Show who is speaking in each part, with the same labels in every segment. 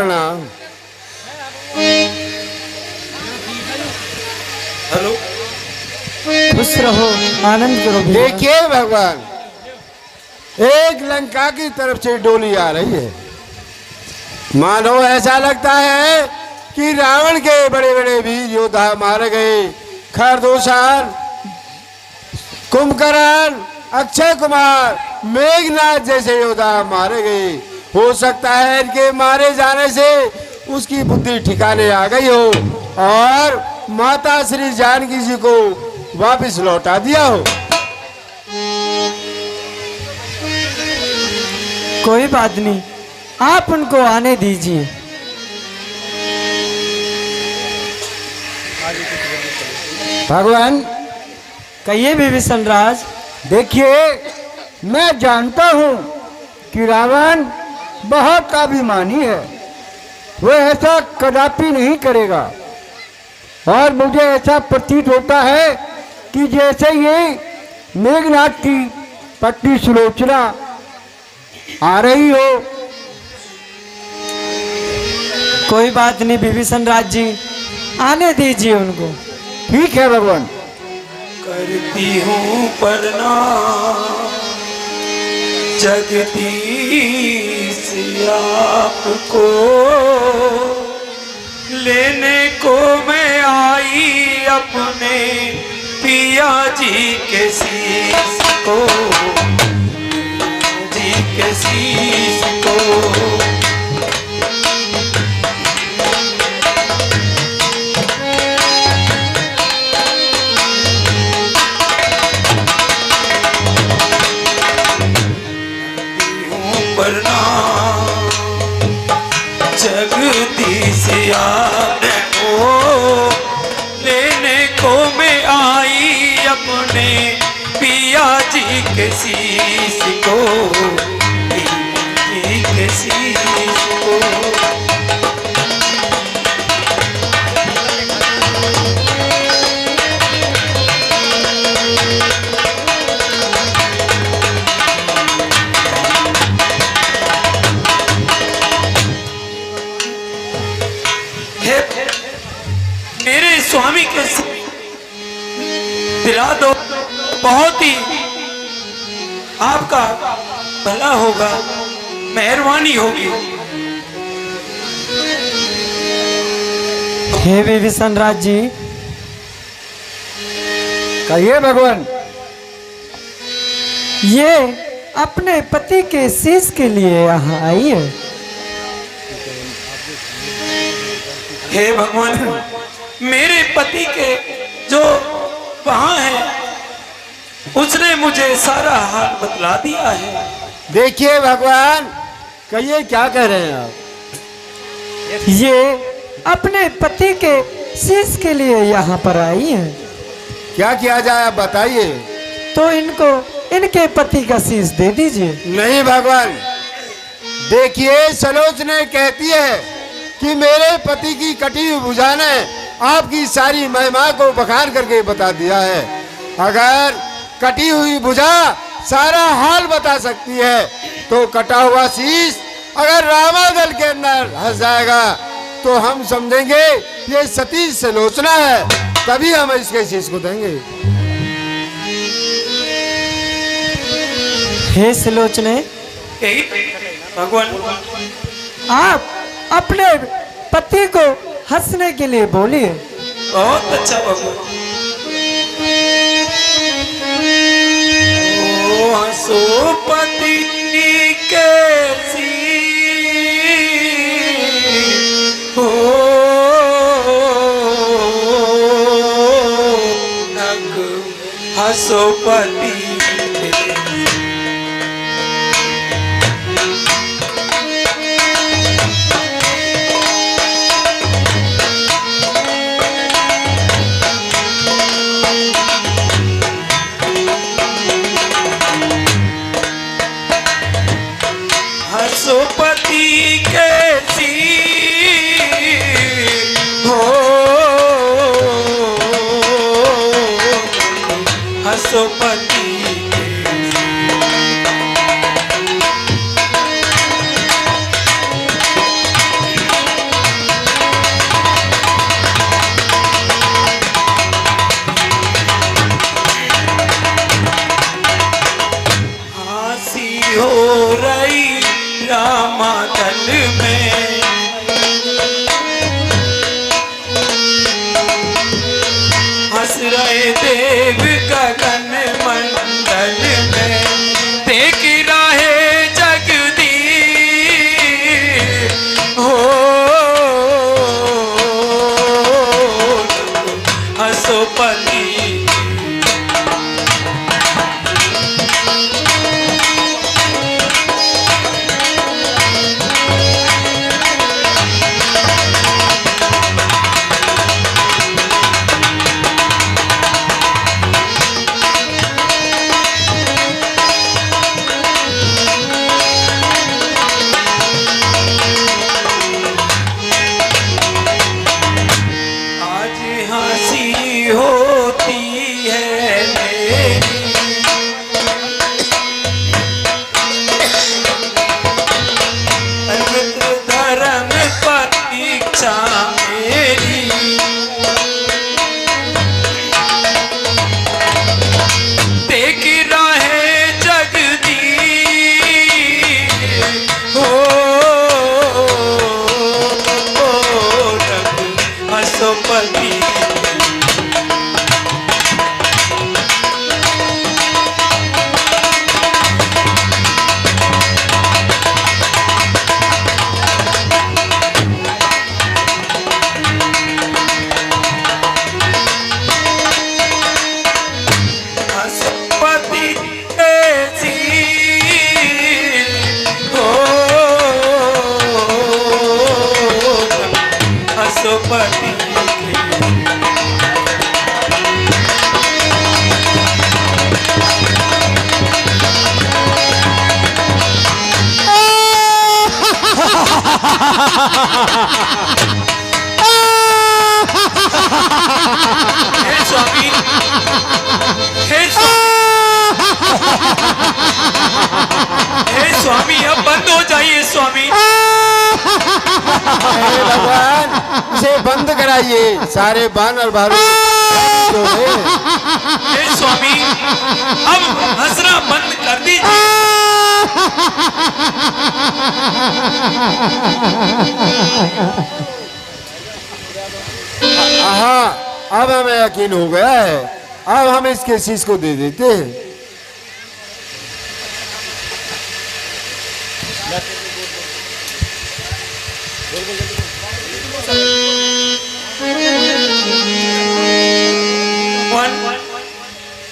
Speaker 1: प्रणाम।
Speaker 2: हेलो,
Speaker 3: खुश रहो, आनंद करो।
Speaker 1: देखिए भगवान, एक लंका की तरफ से डोली आ रही है। मानो ऐसा लगता है कि रावण के बड़े बड़े वीर योद्धा मारे गए। खरदूषण, कुंभकर्ण, अक्षय कुमार, मेघनाथ जैसे योद्धा मारे गए। हो सकता है इनके मारे जाने से उसकी बुद्धि ठिकाने आ गई हो और माता श्री जानकी जी को वापस लौटा दिया हो।
Speaker 3: कोई बात नहीं, आप उनको आने दीजिए।
Speaker 1: भगवान,
Speaker 3: कहिए विभीषण राज।
Speaker 4: देखिए, मैं जानता हूँ कि रावण बहुत अभिमानी है। वह ऐसा कदापि नहीं करेगा और मुझे ऐसा प्रतीत होता है कि जैसे ये मेघनाथ की पत्नी सुलोचना आ रही हो।
Speaker 3: कोई बात नहीं विभीषण राज जी, आने दीजिए उनको।
Speaker 4: ठीक है भगवान।
Speaker 2: करती हूँ प्रणाम जगदीश आपको, लेने को मैं आई अपने पिया जी के शीश को, जी के शीश को। जगदीश आपको, लेने को मैं आई अपने पिया जी के शीश को, जी के शीश को। मेरे स्वामी के दिला दो, बहुत ही आपका भला होगा, मेहरबानी होगी।
Speaker 3: हे विभीषण राज जी।
Speaker 4: कहिए भगवान।
Speaker 3: ये अपने पति के शीश के लिए यहाँ आई है।
Speaker 2: हे भगवान, मेरे पति के जो वहां है उसने मुझे सारा हाल बतला दिया है।
Speaker 1: देखिए भगवान, कहिए क्या कह रहे हैं आप?
Speaker 3: ये अपने पति के शीश के लिए यहाँ पर आई है।
Speaker 1: क्या किया जाए आप बताइए।
Speaker 3: तो इनको इनके पति का शीश दे दीजिए।
Speaker 1: नहीं भगवान, देखिए सलोचना कहती है कि मेरे पति की कटी हुई भुजा ने आपकी सारी महिमा को बखान करके बता दिया है। अगर कटी हुई भुजा सारा हाल बता सकती है तो कटा हुआ शीश अगर रामादल के अंदर धस जाएगा तो हम समझेंगे ये सती सलोचना है, तभी हम इसके शीश को देंगे।
Speaker 3: हे सलोचने,
Speaker 2: भगवान
Speaker 3: आप अपने पति को हंसने के लिए बोलिए।
Speaker 2: बहुत अच्छा भगवान। ओ हंसो पति कैसी हो, नग हंसो पति पति कैसी हो, हंसो पति रामादल में हंस रहे देव गगन मंडल में देख रहे जगदीश हो हंसोपति होती है मेरी पवित्र धर्म परीक्षा मेरी देख रहे जगदीश हो हंसोपति स्वामी हे स्वामी अब बंद हो जाइए स्वामी।
Speaker 1: हे भगवान इसे बंद कराइए सारे बानर भालू जो है।
Speaker 2: हे स्वामी अब हंसना बंद कर दीजिए।
Speaker 1: हाँ अब हमें यकीन हो गया है, अब हम इसके शीश को दे देते हैं।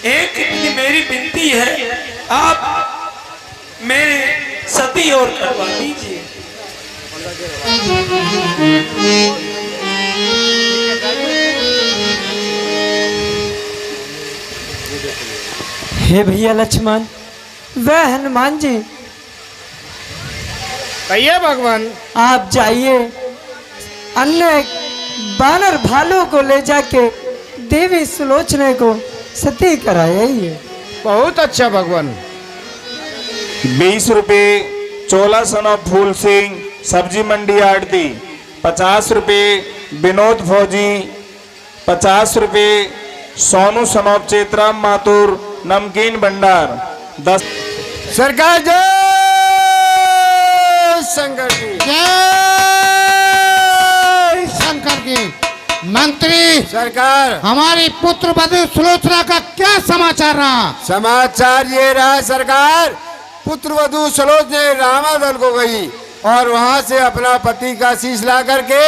Speaker 2: एक मेरी विनती है, आप मेरे सती और करवा दीजिए।
Speaker 3: हे भैया लक्ष्मण, वह हनुमान जी
Speaker 4: कहिए भगवान।
Speaker 3: आप जाइए अन्य बानर भालू को ले जाके देवी सुलोचना को सती कराइए।
Speaker 4: बहुत अच्छा भगवान।
Speaker 5: 20 रुपये चोला सन ऑफ फूल सिंह सब्जी मंडी आड़ती, 50 रुपये विनोद फौजी, 50 रुपये सोनू सन ऑफ चेतराम माथुर नमकीन भंडार 10।
Speaker 1: सरकार जय शंकर की
Speaker 6: जय शंकर की। मंत्री
Speaker 1: सरकार,
Speaker 6: हमारी पुत्र वधु सुलोचना का क्या समाचार रहा?
Speaker 1: समाचार ये रहा सरकार, पुत्र वधु सुलोचना रामादल को गई और वहां से अपना पति का शीश ला करके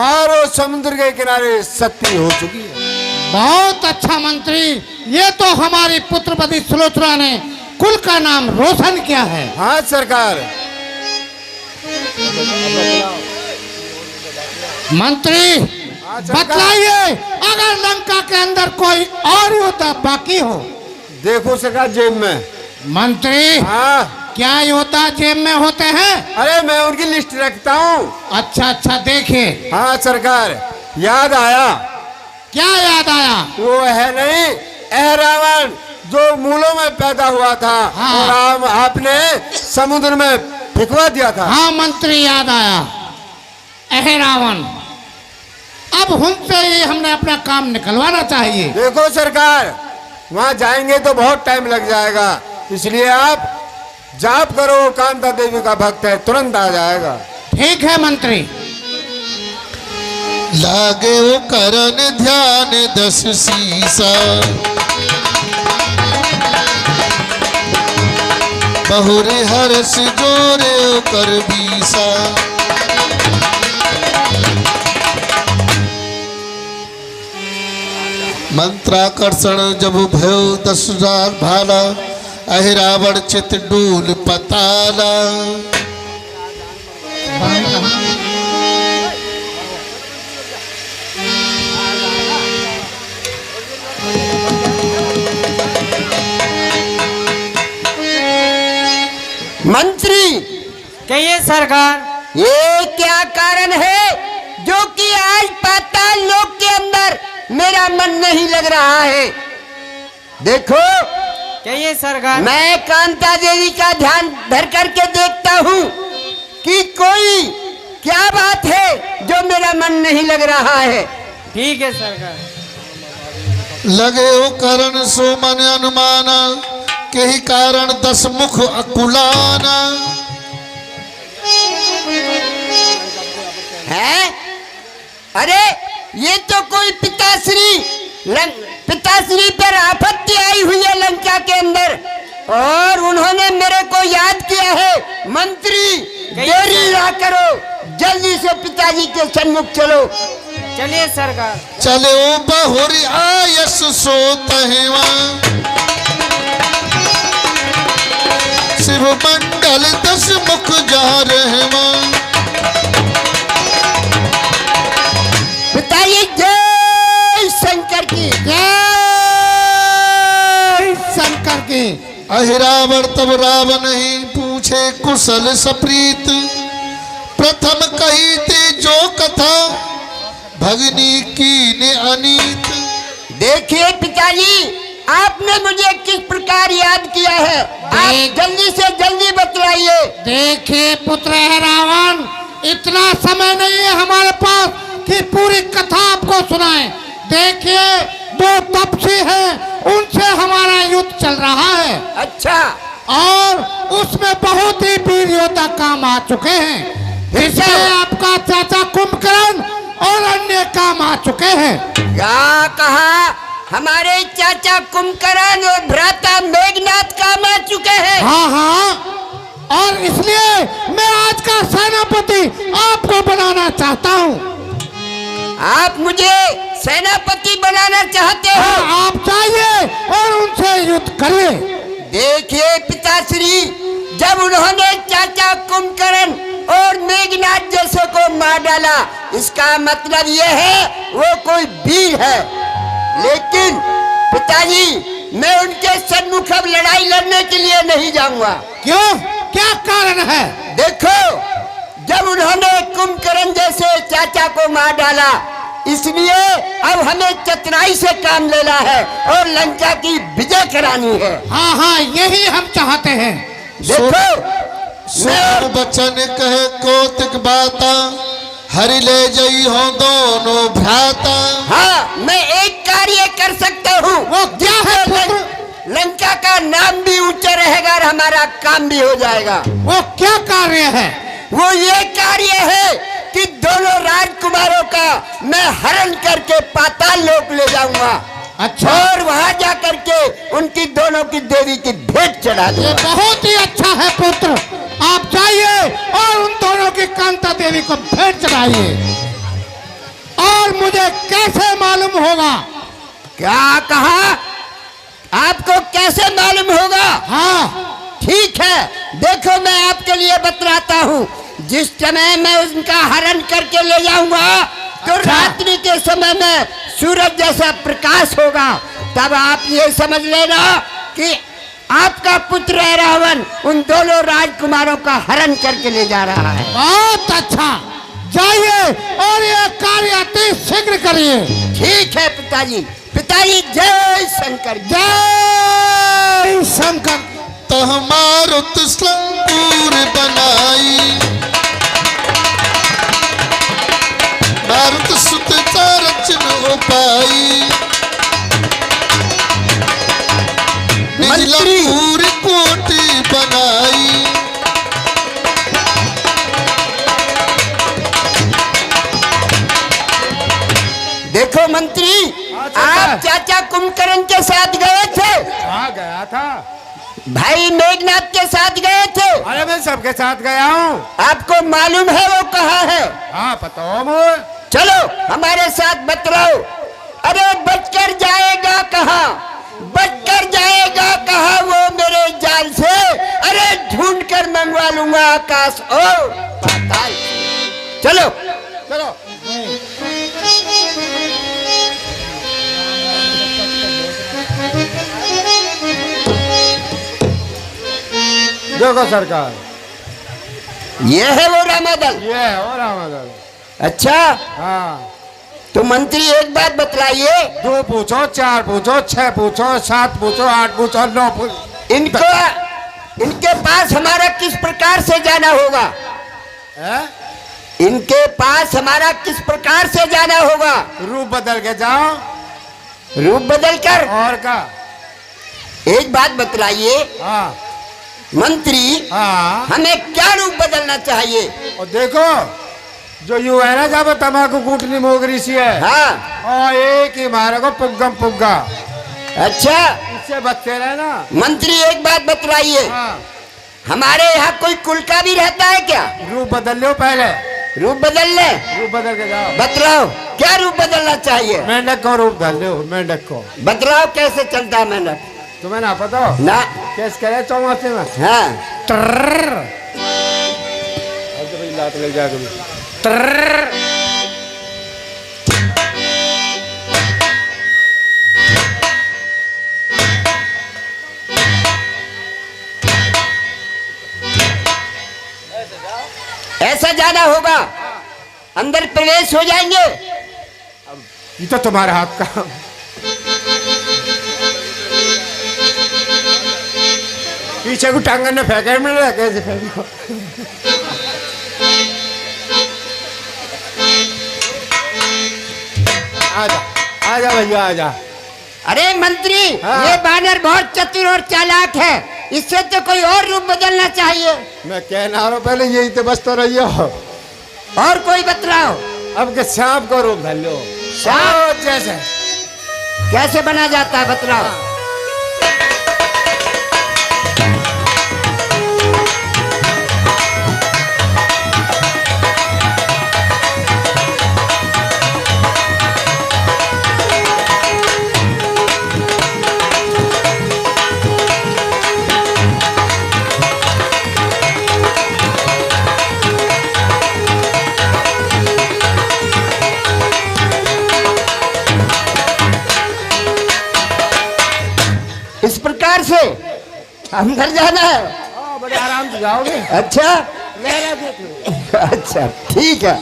Speaker 1: और वो समुद्र के किनारे सती हो चुकी है।
Speaker 6: बहुत अच्छा मंत्री, ये तो हमारी पुत्र वधु सुलोचना ने कुल का नाम रोशन किया है।
Speaker 1: हाँ सरकार।
Speaker 6: मंत्री बतलाइए, अगर लंका के अंदर कोई और योद्धा बाकी हो।
Speaker 1: देखो सरकार जेब में।
Speaker 6: मंत्री
Speaker 1: हाँ
Speaker 6: क्या योद्धा जेब में होते हैं?
Speaker 1: अरे मैं उनकी लिस्ट रखता हूँ।
Speaker 6: अच्छा अच्छा देखिए।
Speaker 1: हाँ सरकार, याद आया।
Speaker 6: क्या याद आया?
Speaker 1: वो है नहीं रावण जो मूलों में पैदा हुआ था।
Speaker 6: हाँ।
Speaker 1: और आपने समुद्र में फेंकवा दिया था।
Speaker 6: हाँ मंत्री याद आया। रावण, अब उनसे ही हमने अपना काम निकलवाना चाहिए।
Speaker 1: देखो सरकार, वहां जाएंगे तो बहुत टाइम लग जाएगा, इसलिए आप जाप करो, वो कांता देवी का भक्त है, तुरंत आ जाएगा।
Speaker 6: ठीक है मंत्री।
Speaker 7: लागे वो करन ध्यान 10 सीसा, बहुरे हरस जोरे कर बीसा। मंत्राकर्षण जब भयो 10,000 भाला, अहिरावण चित डूल पताला।
Speaker 8: मंत्री,
Speaker 3: कहिए सरकार।
Speaker 8: ये क्या कारण है जो कि आज पाताल लोक के अंदर मेरा मन नहीं लग रहा है? देखो,
Speaker 3: कहिए सरकार।
Speaker 8: मैं कांता देवी का ध्यान धर करके देखता हूँ कि कोई क्या बात है जो मेरा मन नहीं लग रहा है।
Speaker 3: ठीक है सरकार।
Speaker 7: लगे हो करण सो मन अनुमाना, के ही कारण 10 मुख अकुलाना।
Speaker 8: है? अरे ये तो कोई पिताश्री पर आपत्ति आई हुई है लंका के अंदर, और उन्होंने मेरे को याद किया है। मंत्री, देरी ना करो, जल्दी से पिताजी के सन्मुख चलो।
Speaker 3: चलिए सरकार।
Speaker 7: चले ओ बहुरी आयस सोत हेवा, शिव मंडल 10 मुख जा रहेवा।
Speaker 8: पिताजी जय शंकर की।
Speaker 6: जय शंकर की।
Speaker 7: अहिरावण तब रावण ही पूछे कुशल सप्रीत, प्रथम कही ते जो कथा, भगनी की ने अनीत।
Speaker 8: देखिए पिताजी, आपने मुझे किस प्रकार याद किया है, आप जल्दी से जल्दी बतलाइए।
Speaker 6: देखिए पुत्र है रावण, इतना समय नहीं है हमारे पास कि पूरी कथा आपको सुनाएं। देखिए, 2 तपसी हैं, उनसे हमारा युद्ध चल रहा है।
Speaker 8: अच्छा।
Speaker 6: और उसमें बहुत ही वीर योद्धा काम आ चुके हैं। इसमें आपका चाचा कुंभकर्ण और अन्य काम आ चुके हैं।
Speaker 8: क्या कहा? हमारे चाचा कुंभकर्ण और भ्राता मेघनाथ काम आ चुके हैं।
Speaker 6: हाँ हाँ, और इसलिए मैं आज का सेनापति आपको बनाना चाहता हूँ।
Speaker 8: आप मुझे सेनापति बनाना चाहते हो?
Speaker 6: हाँ, आप जाइए और उनसे युद्ध करिए।
Speaker 8: देखिए पिताश्री, जब उन्होंने चाचा कुंभकर्ण और मेघनाथ जैसे को मार डाला, इसका मतलब यह है वो कोई वीर है। लेकिन पिताजी, मैं उनके सन्मुख अब लड़ाई लड़ने के लिए नहीं जाऊंगा।
Speaker 6: क्यों? क्या कारण है?
Speaker 8: देखो, जब उन्होंने कुंभकर्ण जैसे चाचा को मार डाला, इसलिए अब हमें चतुराई से काम लेना है और लंका की विजय करानी है।
Speaker 6: हाँ हाँ, यही हम चाहते हैं।
Speaker 8: देखो,
Speaker 7: सुन बचन कहे कौतिक बाता, हरि ले जई हो दोनों भ्राता।
Speaker 8: हाँ, मैं एक कार्य कर सकता हूँ।
Speaker 6: वो क्या है पुत्र?
Speaker 8: लंका का नाम भी ऊंचा रहेगा और हमारा काम भी हो जाएगा।
Speaker 6: वो क्या कार्य है?
Speaker 8: वो ये कार्य है कि दोनों राजकुमारों का मैं हरण करके पाताल लोक ले जाऊंगा।
Speaker 6: अच्छा।
Speaker 8: और वहां जा करके उनकी दोनों की देवी की भेंट चढ़ा
Speaker 6: ये
Speaker 8: दूंगा।
Speaker 6: बहुत ही अच्छा है पुत्र, आप जाइए और उन दोनों की कांता देवी को भेंट चढ़ाइए। और मुझे कैसे मालूम होगा?
Speaker 8: क्या कहा? आपको कैसे मालूम होगा?
Speaker 6: हाँ
Speaker 8: ठीक है, देखो मैं आपके लिए बतलाता हूँ। जिस समय मैं उनका हरण करके ले जाऊंगा, तो रात्रि के समय में सूरज जैसा प्रकाश होगा। तब आप ये समझ लेना कि आपका पुत्र है रावण उन दोनों राजकुमारों का हरण करके ले जा रहा है।
Speaker 6: बहुत अच्छा, जाइए और ये कार्य अति शीघ्र करिए।
Speaker 8: ठीक है पिताजी। पिताजी जय शंकर।
Speaker 6: जय शंकर।
Speaker 7: तह मारुत संपूर बनाई, मारुत सुत रचन उपाई।
Speaker 8: मंत्री
Speaker 7: पूरी कोटि बनाई,
Speaker 8: चाचा कुंभकर्ण के साथ गए थे?
Speaker 1: हाँ गया था।
Speaker 8: भाई मेघनाथ के साथ गए थे?
Speaker 1: अरे मैं सबके साथ गया हूँ।
Speaker 8: आपको मालूम है वो कहाँ है?
Speaker 1: हाँ पता हो मुझे।
Speaker 8: चलो हमारे साथ बतलाओ। अरे बचकर जाएगा कहाँ, बचकर जाएगा कहाँ वो मेरे जाल से? अरे ढूंढ कर मंगवा लूंगा आकाश और पाताल से। चलो
Speaker 1: चलो। देखो सरकार,
Speaker 8: ये है वो रामादल।
Speaker 1: ये है और रामादल।
Speaker 8: अच्छा
Speaker 1: हाँ।
Speaker 8: तो मंत्री एक बात बतलाइए,
Speaker 1: 2 पूछो, 4 पूछो, 6 पूछो, 7 पूछो, 8 पूछो, 9 पूछो।
Speaker 8: इनके पास हमारा किस प्रकार से जाना होगा?
Speaker 1: है?
Speaker 8: इनके पास हमारा किस प्रकार से जाना होगा?
Speaker 1: रूप बदल के जाओ।
Speaker 8: रूप बदल कर?
Speaker 1: और का?
Speaker 8: एक बात बतलाइए
Speaker 1: हाँ
Speaker 8: मंत्री,
Speaker 1: हाँ।
Speaker 8: हमें क्या रूप बदलना चाहिए?
Speaker 1: और देखो जो यू है ना, जब तम्बाकू कूटनी मोगरी सी है।
Speaker 8: हाँ।
Speaker 1: और एक ही मारे को पुग्गम पुग्गा।
Speaker 8: अच्छा
Speaker 1: इससे बचते रहे ना।
Speaker 8: मंत्री एक बात बतलाइए,
Speaker 1: हाँ।
Speaker 8: हमारे यहाँ कोई कुलका भी रहता है क्या?
Speaker 1: रूप बदल लो पहले।
Speaker 8: रूप बदल ले?
Speaker 1: रूप बदल के जाओ।
Speaker 8: बतलाओ क्या रूप बदलना चाहिए?
Speaker 1: मेंढक को रूप बदल लो, मेंढक को।
Speaker 8: बतलाओ कैसे चलता है मेंढक?
Speaker 1: तुम्हें ना पता हो?
Speaker 8: ना।
Speaker 1: कैसे करे चौमासे में?
Speaker 8: हाँ।
Speaker 1: लात ले जा कभी।
Speaker 8: ऐसा जाना होगा, अंदर प्रवेश हो जाएंगे।
Speaker 1: ये तो तुम्हारे हाथ का। पीछे को टांगन ने फेंका मिल रहा है, कैसे फेंको? आजा आजा भैया आजा।
Speaker 8: अरे मंत्री,
Speaker 1: हाँ।
Speaker 8: ये बानर बहुत चतुर और चालाक है, इससे तो कोई और रूप बदलना चाहिए।
Speaker 1: मैं कहना रहा पहले यही तो बस तो रही हो।
Speaker 8: और कोई बतलाओ।
Speaker 1: अब के सांप को रूप धर लो।
Speaker 8: सांप?
Speaker 1: जैसे
Speaker 8: कैसे बना जाता है बतलाओ। इस प्रकार से अंदर जाना है।
Speaker 1: बड़े आराम से जाओगे।
Speaker 8: अच्छा
Speaker 1: लहरा देख लो।
Speaker 8: अच्छा ठीक है।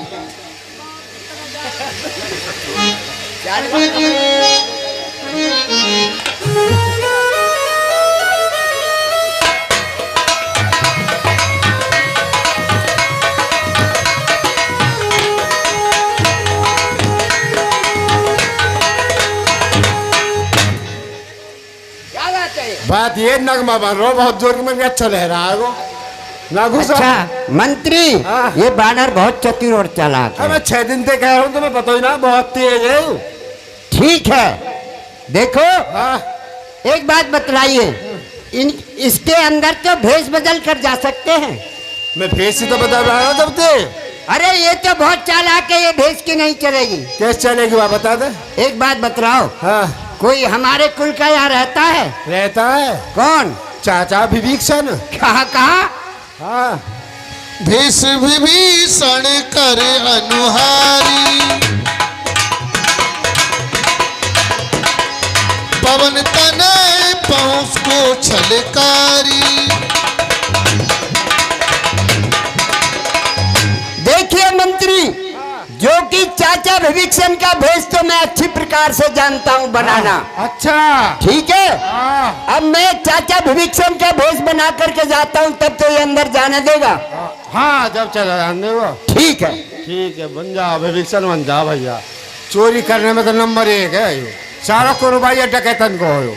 Speaker 1: बात ये नगमा बन रहा बहुत जोर की, मैंने अच्छा लहरा है वो ना घुसा।
Speaker 8: अच्छा मंत्री,
Speaker 1: हाँ।
Speaker 8: ये बानर बहुत चतुर और चालाक है।
Speaker 1: मैं 6 दिन से कह रहा हूँ, तुम्हें पता ही ना, बहुत तेज है।
Speaker 8: ठीक है, देखो
Speaker 1: हाँ।
Speaker 8: एक बात बतलाइए, इसके अंदर तो भेष बदल कर जा सकते हैं।
Speaker 1: मैं भेज से तो बता रहा हूँ जब ते।
Speaker 8: अरे ये तो बहुत चालाक है, ये भेष की नहीं चलेगी।
Speaker 1: कैसे चलेगी वह बता दे।
Speaker 8: एक बात बतलाओ,
Speaker 1: हाँ।
Speaker 8: कोई हमारे कुल का यहाँ रहता है?
Speaker 1: रहता है।
Speaker 8: कौन?
Speaker 1: चाचा विभीषण।
Speaker 8: कहाँ कहाँ?
Speaker 1: हाँ।
Speaker 7: भेष विभीषण कर अनुहारी, पवन तनय पहुँच को छलकारी।
Speaker 8: देखिए मंत्री, जो कि चाचा विभीषण का भेष तो मैं अच्छी प्रकार से जानता हूँ बनाना।
Speaker 1: अच्छा
Speaker 8: ठीक है,
Speaker 1: हाँ।
Speaker 8: अब मैं चाचा विभीषण का भेष बना करके जाता हूँ, तब तो ये अंदर जाने देगा।
Speaker 1: हाँ जब चला जाने वो।
Speaker 8: ठीक है।
Speaker 1: ठीक है, बन जाओ विभीषण बन जाओ भैया। चोरी करने में तो नंबर 1 है यो। सारा को रुपया डकैतन को हो।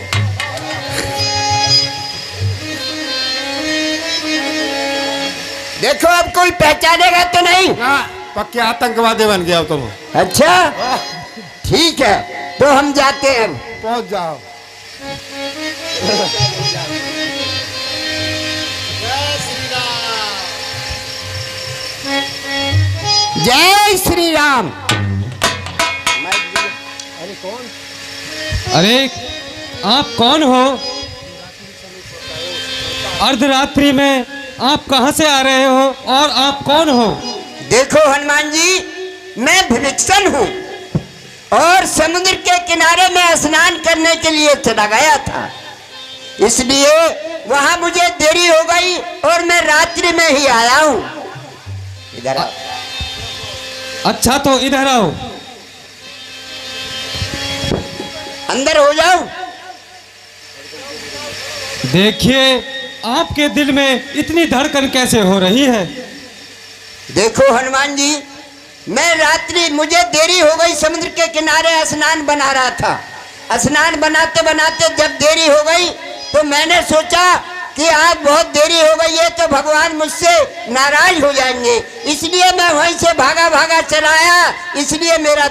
Speaker 8: देखो अब कोई पहचानेगा तो नहीं।
Speaker 1: पक्के आतंकवादी बन गया हो तुम।
Speaker 8: अच्छा ठीक है, तो हम जाते हैं।
Speaker 1: पहुंच जाओ।
Speaker 8: जय श्री राम।
Speaker 9: अरे आप कौन हो? अर्धरात्रि में आप कहां से आ रहे हो और आप कौन हो?
Speaker 8: देखो हनुमान जी, मैं विभीषण हूँ और समुद्र के किनारे में स्नान करने के लिए चला गया था, इसलिए वहां मुझे देरी हो गई और मैं रात्रि में ही आया हूँ। इधर आओ।
Speaker 9: अच्छा तो इधर आओ।
Speaker 8: अंदर हो जाओ।
Speaker 9: देखिए आपके दिल में इतनी धड़कन कैसे हो रही है?
Speaker 8: देखो हनुमान जी, मैं रात्रि मुझे देरी हो गई, समुद्र के किनारे स्नान बना रहा था। स्नान बनाते बनाते जब देरी हो गई तो मैंने सोचा कि आज बहुत देरी हो गई है तो भगवान मुझसे नाराज हो जाएंगे, इसलिए मैं वहीं से भागा भागा चलाया, इसलिए मेरा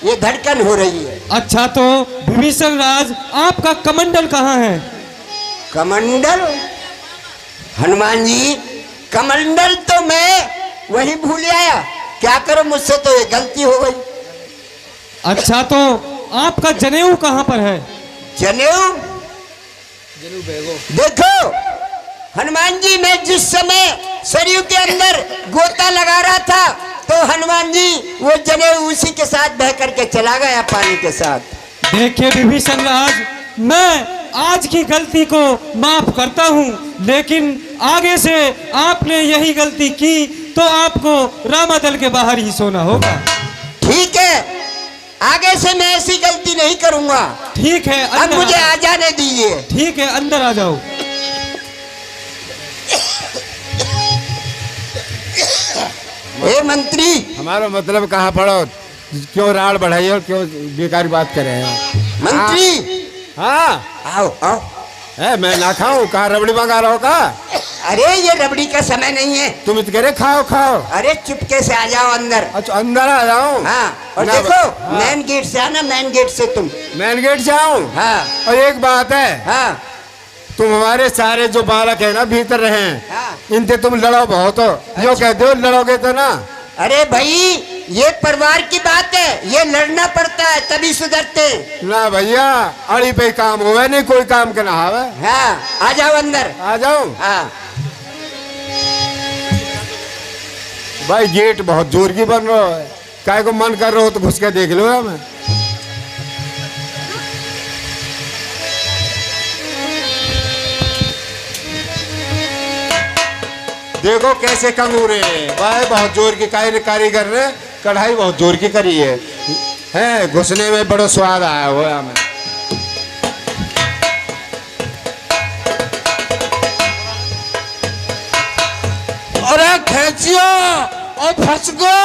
Speaker 8: ये धड़कन हो रही है।
Speaker 9: अच्छा तो विभीषण राज, आपका कमंडल कहाँ है?
Speaker 8: कमंडल? हनुमान जी, कमंडल तो मैं वही भूल आया, क्या करूं, मुझसे तो ये गलती हो गई।
Speaker 9: अच्छा तो आपका जनेऊ कहाँ पर है?
Speaker 8: जनेऊ? देखो हनुमान जी, मैं जिस समय सरयू के अंदर गोता लगा रहा था तो हनुमान जी वो जनेऊ उसी के साथ बह करके चला गया पानी के साथ।
Speaker 9: देखिए विभीषण राज, मैं आज की गलती को माफ करता हूँ, लेकिन आगे से आपने यही गलती की तो आपको रामादल के बाहर ही सोना होगा।
Speaker 8: ठीक है, आगे से मैं ऐसी गलती नहीं करूंगा।
Speaker 9: ठीक है,
Speaker 8: अब मुझे आ जाने दीजिए।
Speaker 9: ठीक है, अंदर आ जाओ।
Speaker 8: हे मंत्री,
Speaker 1: हमारा मतलब कहाँ पड़ो, क्यों राड़ बढ़ाई और क्यों बेकार बात कर रहे हैं?
Speaker 8: मंत्री
Speaker 1: हाँ,
Speaker 8: आओ आओ।
Speaker 1: मैं ना खाऊं, कहाँ रबड़ी मंगा रहा हो का?
Speaker 8: अरे ये रबड़ी का समय नहीं है।
Speaker 1: तुम इत करे खाओ खाओ।
Speaker 8: अरे चुपके से आ जाओ अंदर।
Speaker 1: अच्छा अंदर आ जाओ।
Speaker 8: हाँ, और
Speaker 1: ना
Speaker 8: देखो
Speaker 1: हाँ।
Speaker 8: मेन गेट से आना, मेन गेट से तुम।
Speaker 1: मेन गेट से आऊं?
Speaker 8: हाँ
Speaker 1: और एक बात है,
Speaker 8: हाँ
Speaker 1: तुम हमारे सारे जो बालक है ना भीतर रहे,
Speaker 8: हाँ।
Speaker 1: इनसे तुम लड़ो बहुत हो, जो कहते हो लड़ोगे तो ना।
Speaker 8: अरे भाई, ये परिवार की बात है, ये लड़ना पड़ता है तभी सुधरते।
Speaker 1: ना भैया, अड़ी पे काम होवे नहीं, कोई काम के ना हावे।
Speaker 8: हाँ, आ जाओ अंदर।
Speaker 1: आ जाओ।
Speaker 8: हाँ
Speaker 1: भाई गेट बहुत जोर की बन रहा है, काय को मन कर रहा हो तो घुस के देख लो हमें। देखो कैसे कंगूरे भाई, बहुत जोर की कारीगर ने कढ़ाई बहुत जोर की करी है, घुसने में बड़ा स्वाद आया हुआ हमें।
Speaker 2: अरे खींचियो और फंस गो।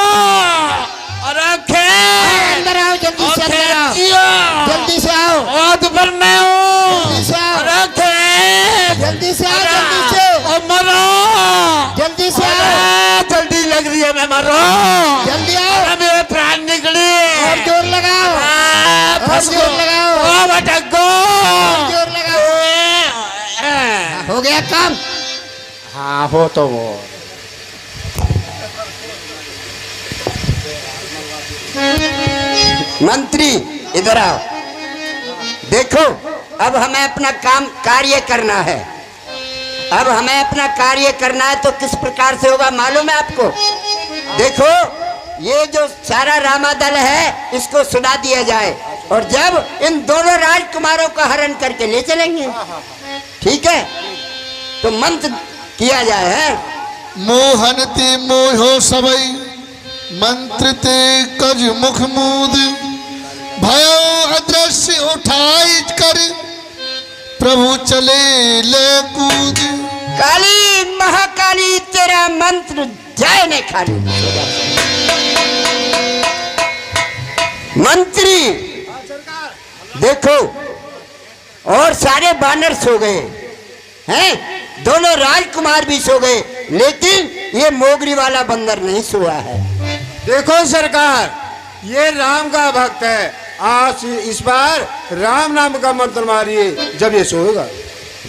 Speaker 2: अरे
Speaker 8: अंदर आओ, जल्दी से अंदर आओ, जल्दी से आओ,
Speaker 2: दोपहर में
Speaker 8: जल्दी से आओ,
Speaker 2: अरे
Speaker 8: जल्दी से आओ, जल्दी से,
Speaker 2: और मरो,
Speaker 8: जल्दी से आओ,
Speaker 2: जल्दी लग रही है, मैं मरो,
Speaker 8: जल्दी आओ,
Speaker 2: मेरे प्राण निकले,
Speaker 8: और जोर लगाओ, और जोर लगाओ, जोर लगाओ। हो गया काम?
Speaker 1: हाँ हो तो वो।
Speaker 8: मंत्री इधर आओ। देखो अब हमें अपना कार्य करना है। अब हमें अपना कार्य करना है तो किस प्रकार से होगा मालूम है आपको? देखो ये जो सारा रामादल है इसको सुना दिया जाए और जब इन दोनों राजकुमारों का हरण करके ले चलेंगे, ठीक है? तो मंत्र किया जाए है।
Speaker 7: मोहन ते मोहो सबई मंत्र ते कज मुख मूद भयो अदृश्य उठाई कर प्रभु चले ले कूद।
Speaker 8: काली महाकाली तेरा मंत्र जय ने खाली। मंत्री देखो और सारे बानर सो गए हैं, दोनों राजकुमार भी सो गए, लेकिन ये मोगरी वाला बंदर नहीं सोया है।
Speaker 1: देखो सरकार, ये राम का भक्त है। आज इस बार राम नाम का मंत्र मारिए जब ये सोएगा।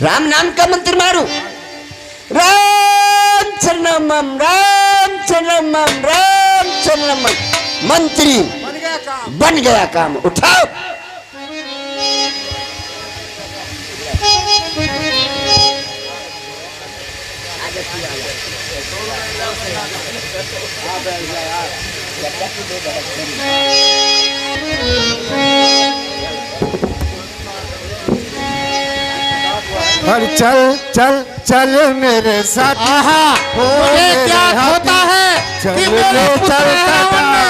Speaker 8: राम नाम का मंत्र मारू? राम शरणम राम शरणम राम शरणम। मंत्री
Speaker 1: बन गया काम।
Speaker 8: बन गया काम। उठाओ।
Speaker 1: और चल चल चल मेरे साथ।
Speaker 6: मुझे क्या होता है कि मेरे पुत्र रावण ने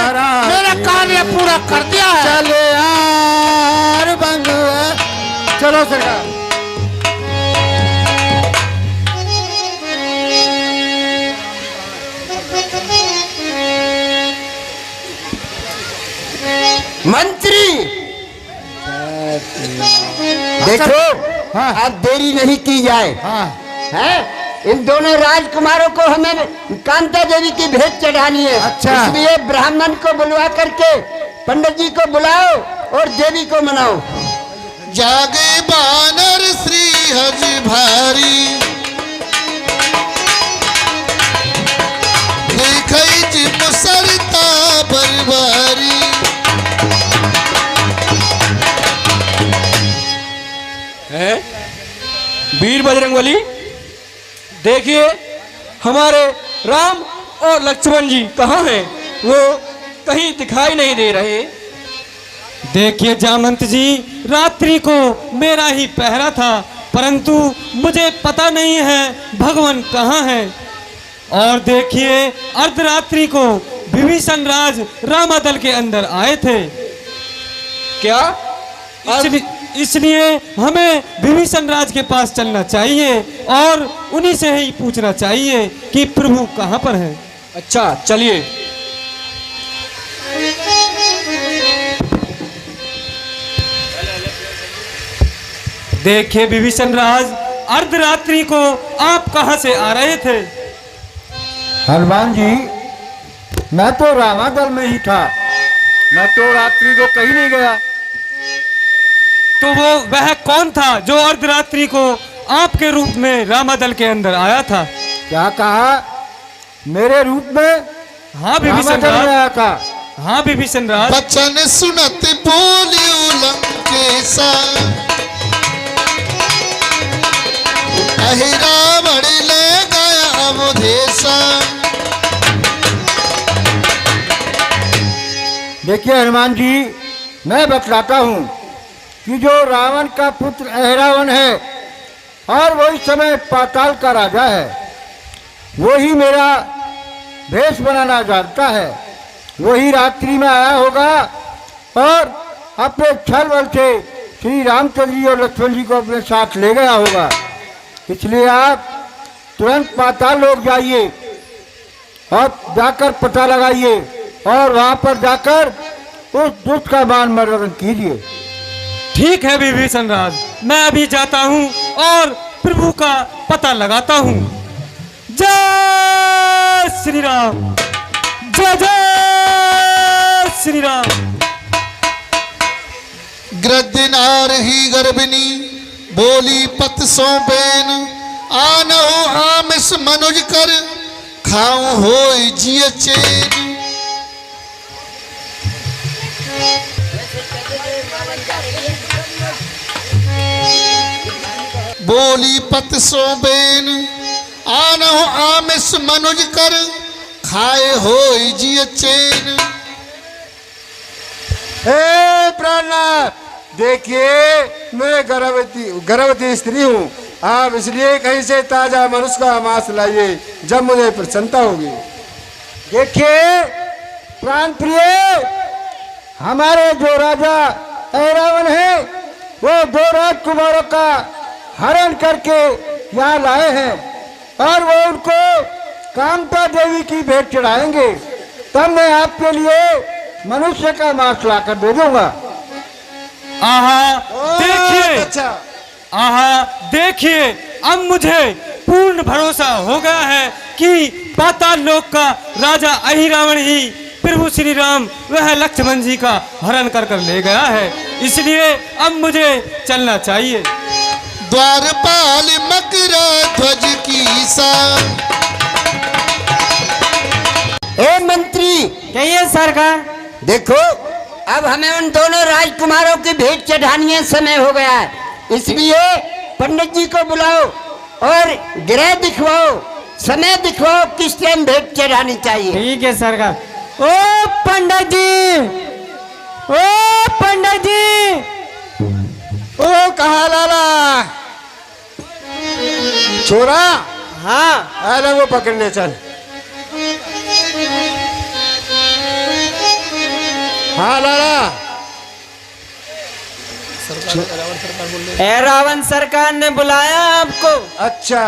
Speaker 6: मेरा कार्य पूरा कर दिया है।
Speaker 1: चले यार बंद। चलो सरकार।
Speaker 8: मंत्री देखो, अब देरी नहीं की जाए। है इन दोनों राजकुमारों को हमें कांता देवी की भेंट चढ़ानी है।
Speaker 1: अच्छा।
Speaker 8: इसलिए ब्राह्मण को बुलवा करके पंडित जी को बुलाओ और देवी को मनाओ।
Speaker 7: जागे बानर श्री हज भारी, देखई जी मुसरता बरबारी।
Speaker 9: है वीर बजरंगबली, देखिए हमारे राम और लक्ष्मण जी कहाँ हैं? वो कहीं दिखाई नहीं दे रहे। देखिए जामंत जी, रात्रि को मेरा ही पहरा था, परंतु मुझे पता नहीं है भगवान कहाँ है। और देखिए अर्धरात्रि को विभीषण राज रामादल के अंदर आए थे। क्या? इसलिए हमें विभीषण राज के पास चलना चाहिए और उन्हीं से ही पूछना चाहिए कि प्रभु कहाँ पर है। अच्छा चलिए। देखिए विभीषण राज, अर्धरात्रि को आप कहाँ से आ रहे थे?
Speaker 4: हनुमान जी, मैं तो रामादल में ही था, मैं तो रात्रि को कहीं नहीं गया।
Speaker 9: तो वो वह कौन था जो अर्धरात्रि को आपके रूप में रामादल के अंदर आया था?
Speaker 4: क्या कहा? मेरे रूप में?
Speaker 9: हाँ विभीषण
Speaker 4: रामादल में
Speaker 9: राज।
Speaker 4: आया था।
Speaker 9: हाँ विभीषण राज।
Speaker 7: बचन सुनत बोलियो लंकेशा, अहि रावण ले गया अवधेशा।
Speaker 4: देखिए हनुमान जी, मैं बतलाता हूँ कि जो रावण का पुत्र अहिरावण है और वही समय पाताल का राजा है, वही मेरा भेष बनाना जानता है। वही रात्रि में आया होगा और अपने छल बल से श्री रामचंद्र जी और लक्ष्मण जी को अपने साथ ले गया होगा। इसलिए आप तुरंत पाताल लोग जाइए और जाकर पता लगाइए और वहाँ पर जाकर उस दुष्ट का मान मर्दन कीजिए।
Speaker 9: ठीक है विभीषण राज, मैं अभी जाता हूँ और प्रभु का पता लगाता हूँ। जय श्री राम, जय जय श्री राम।
Speaker 7: ग्रद्दिनार ही गर्भिणी बोली पत सो बेन, आनहु आमिस मनुज कर खाऊं होय जिय चैन। बोली पत सो बेन, आनहु आमिस मनुज कर खाए होय जिय चैन।
Speaker 1: हे प्राणनाथ, देखिए मैं गर्भवती स्त्री हूँ। आप इसलिए कहीं से ताजा मनुष्य का मांस लाइए जब मुझे प्रसन्नता होगी।
Speaker 4: देखिए प्राण प्रिय, हमारे जो राजा अहिरावण है वो दो राजकुमारों का हरण करके यहाँ लाए हैं और वो उनको कामता देवी की भेंट चढ़ाएंगे। तब मैं आपके लिए मनुष्य का मांस लाकर दे दूंगा।
Speaker 9: आहा देखिए,
Speaker 1: अच्छा,
Speaker 9: आहा देखिए, अब मुझे पूर्ण भरोसा हो गया है कि पाताल लोक का राजा अहिरावण ही प्रभु श्री राम वह लक्ष्मण जी का हरण कर कर ले गया है, इसलिए अब मुझे चलना चाहिए।
Speaker 7: द्वारपाल मकरा ध्वज की सा।
Speaker 8: ए मंत्री,
Speaker 3: कहिए सरकार।
Speaker 8: देखो अब हमें उन दोनों राजकुमारों की भेंट चढ़ानी है, समय हो गया है, इसलिए पंडित जी को बुलाओ और ग्रह दिखवाओ, समय दिखवाओ किस टाइम भेंट चढ़ानी चाहिए।
Speaker 3: ठीक है सरकार। ओ पंडित जी, ओ पंडित जी।
Speaker 1: ओ कहा लाला छोरा?
Speaker 3: हाँ
Speaker 1: अरे वो पकड़ने चल। हाँ लाला।
Speaker 3: ए रावण सरकार ने बुलाया आपको।
Speaker 1: अच्छा।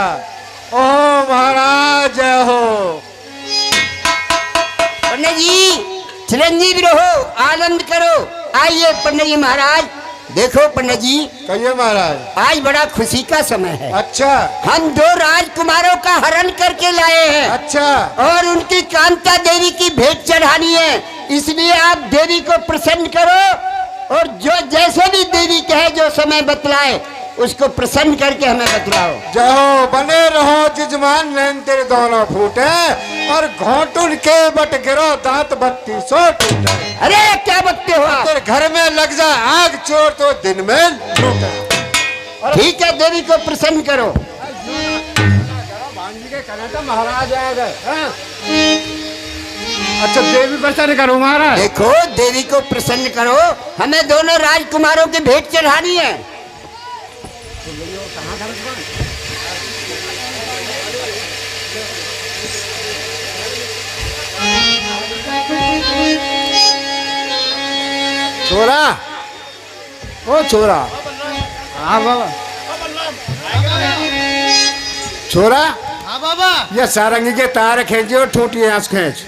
Speaker 1: ओ महाराज जय हो।
Speaker 8: पंडित जी चिरंजीव रहो, आनंद करो। आइए पंडित जी महाराज। देखो पंडित जी,
Speaker 1: कहिए महाराज।
Speaker 8: आज बड़ा खुशी का समय है।
Speaker 1: अच्छा
Speaker 8: हम दो राजकुमारों का हरण करके लाए हैं।
Speaker 1: अच्छा।
Speaker 8: और उनकी कांता देवी की भेंट चढ़ानी है, इसलिए आप देवी को प्रसन्न करो और जो जैसे भी देवी कहे, जो समय बतलाए उसको प्रसन्न करके हमें बतलाओ।
Speaker 1: जय हो, बने रहो जजमान, नैन तेरे दोनों फूटे और घोटुन के बट गिरो, दांत 32 टूटे।
Speaker 8: अरे क्या बकते हो आप?
Speaker 1: तेरे घर में लग जा आग, चोर तो दिन में लूटे।
Speaker 8: ठीक है, देवी को प्रसन्न करो।
Speaker 1: महाराज आ गए। अच्छा देवी प्रसन्न करो महाराज।
Speaker 8: देखो देवी को प्रसन्न करो, हमें दोनों राजकुमारों की भेंट चढ़ानी है।
Speaker 1: छोरा, ओ छोरा।
Speaker 4: हाँ बाबा।
Speaker 1: छोरा,
Speaker 6: हाँ बाबा।
Speaker 1: ये सारंगी के तार खींचो, ठूटी आंस खींच।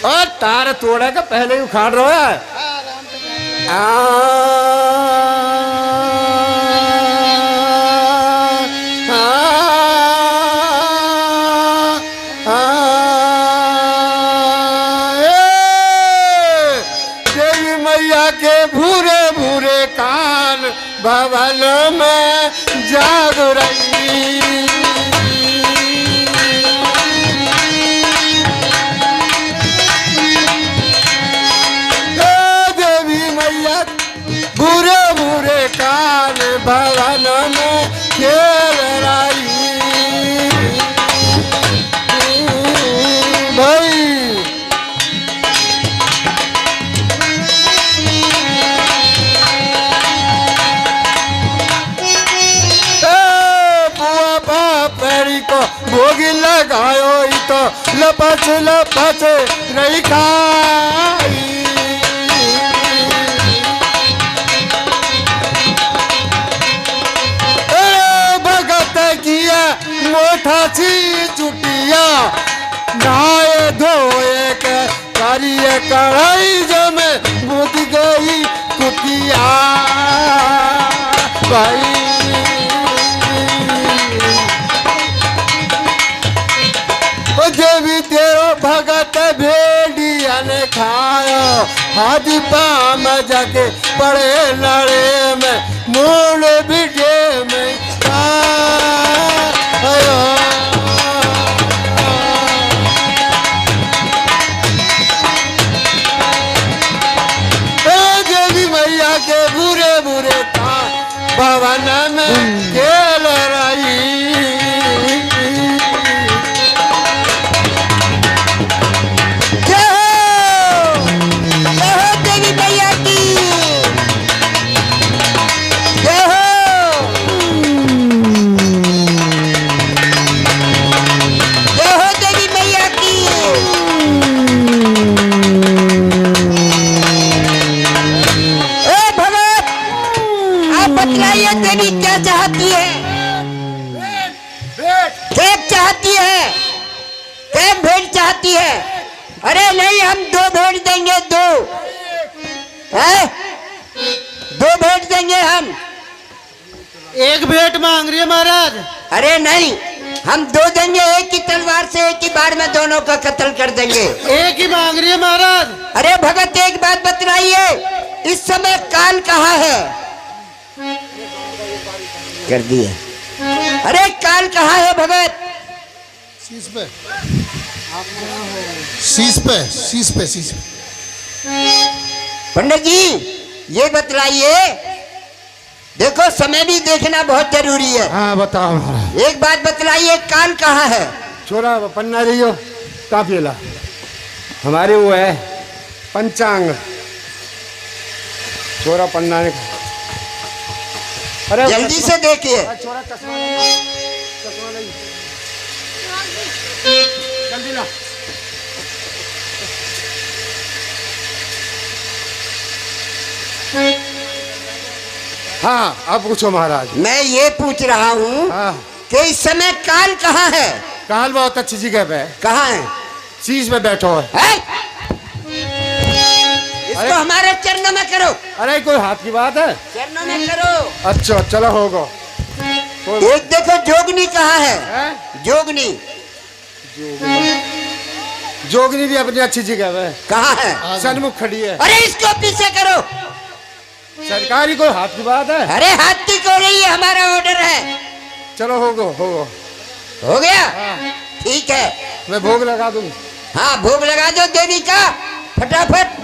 Speaker 1: और तार तोड़ा का पहले ही उखाड़ रहा है। देवी मैया के भूरे भूरे कान भवन में जाग रही। बुरे बुरे कान भवन में खेल रही भाई। बुआ बापरी को भोगी लगायो, तो लपच लपच नहीं खाई। मोटा सी चुटिया नहाए धोए के करिए कढ़ाई जमे बुझ गई कुटिया भाई। देवी तेरो भगत भेड़िया ने खायो, हाथी पाम जाके पड़े लड़े में मूल बिटे में देवी मैया के बुरे बुरे कान भवन में खेल रही।
Speaker 8: देवी मैया की जय हो। देवी मैया की। ए भगत, आप बतलाइए देवी क्या चाहती है? क्या चाहती है? क्या भेंट चाहती है? अरे नहीं, हम दो भेंट देंगे, दो है? दो भेंट देंगे हम।
Speaker 6: एक भेंट मांग रही है महाराज।
Speaker 8: अरे नहीं, हम दो देंगे, एक ही तलवार से एक ही बार में दोनों दोनों का कत्ल कर देंगे।
Speaker 6: एक ही मांग रही है महाराज।
Speaker 8: अरे भगत एक बात बतलाइए, इस समय काल कहाँ है? कर दिए। अरे काल कहाँ है भगत?
Speaker 7: शीश पे शीश पे शीश पे शीश पे।
Speaker 8: पंडित जी ये बतलाइए, देखो समय भी देखना बहुत जरूरी है।
Speaker 1: हाँ बताओ महाराज।
Speaker 8: एक बात बतलाइए, काल कहाँ है?
Speaker 1: छोरा पन्ना रहियो काफिला हमारे वो है पंचांग। छोरा पन्ना ने अरे
Speaker 8: जल्दी से देखिए।
Speaker 1: छोरा चश्मा नहीं जल्दी ला। हाँ अब पूछो महाराज।
Speaker 8: मैं ये पूछ रहा हूँ
Speaker 1: हाँ
Speaker 8: कि इस समय काल कहाँ है?
Speaker 1: काल बहुत अच्छी जगह पे है।
Speaker 8: कहाँ है?
Speaker 1: शीश में बैठो है।
Speaker 8: है? इसको हमारे चरणों में करो।
Speaker 1: अरे कोई हाथ की बात है?
Speaker 8: चरणों में करो।
Speaker 1: अच्छा चलो होगा।
Speaker 8: एक देखो जोगनी कहाँ है?
Speaker 1: हैं?
Speaker 8: जोगनी
Speaker 1: जोगनी भी अपनी अच्छी जगह पे है।
Speaker 8: कहाँ है?
Speaker 1: सन्मुख खड़ी है।
Speaker 8: अरे इसको पीछे करो।
Speaker 1: सरकारी कोई हाथ की बात है?
Speaker 8: अरे हाथी को रही है, हमारा ऑर्डर है।
Speaker 1: चलो होगा होगा।
Speaker 8: हो गया?
Speaker 1: हाँ।
Speaker 8: ठीक है।
Speaker 1: मैं भोग लगा दूँ।
Speaker 8: हाँ भोग लगा दो देवी का फटाफट।